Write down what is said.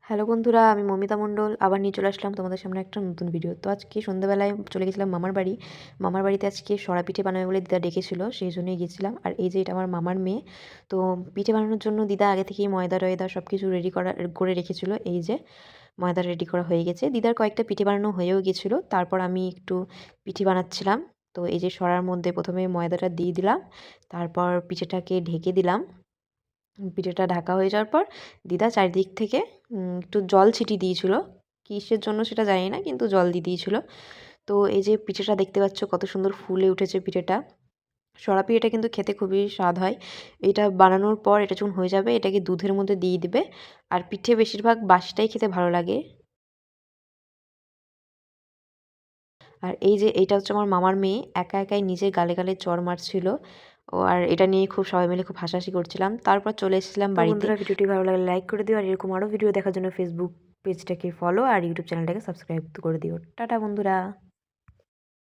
Hello বন্ধুরা, আমি মমিতা মণ্ডল আবার নিয়ে চলে আসলাম তোমাদের সামনে একটা নতুন ভিডিও। তো আজকে সন্ধ্যাবেলায় চলে গেছিলাম মামার বাড়ি। মামার বাড়িতে আজকে সরা পিঠে বানাবে বলে দিদা ডেকেছিল, সেই জন্যই গেছিলাম। আর এই যে এটা আমার মামার মেয়ে। তো পিঠে বানানোর জন্য দিদা আগে থেকেই ময়দা সব কিছু রেডি করে রেখেছিল। এই যে ময়দা রেডি করা হয়ে গেছে, দিদার কয়েকটা পিঠে বানানো হয়েও গেছিলো। তারপর আমি একটু পিঠে বানাচ্ছিলাম। তো এই যে সরার মধ্যে প্রথমে ময়দাটা দিয়ে দিলাম, তারপর পিঠেটাকে ঢেকে দিলাম। পিঠেটা ঢাকা হয়ে যাওয়ার পর দিদা চারিদিক থেকে একটু জল ছিটিয়ে দিয়েছিল, কিসের জন্য সেটা জানি না, কিন্তু জল দিয়ে দিয়েছিল। তো এই যে পিঠেটা দেখতে পাচ্ছ কত সুন্দর ফুলে উঠেছে পিঠেটা। সরা পিঠেটা কিন্তু খেতে খুবই স্বাদ হয়। এটা বানানোর পর এটা যখন হয়ে যাবে এটাকে দুধের মধ্যে দিয়ে দিবে। আর পিঠে বেশিরভাগ বাসিটাই খেতে ভালো লাগে। আর এই যে এইটা হচ্ছে আমার মামার মেয়ে, একা একাই নিজে গালে গালে চড় মারছিল। ও আর এটা নিয়ে খুব সবাই মিলে খুব হাসাহাসি করছিলাম। তারপর চলে এসেছিলাম বাড়িতে। বন্ধুরা, ভিডিওটি ভালো লাগলে লাইক করে দিও, আর এরকম আরও ভিডিও দেখার জন্য ফেসবুক পেজটাকে ফলো আর ইউটিউব চ্যানেলটাকে সাবস্ক্রাইব করে দিও। টাটা বন্ধুরা।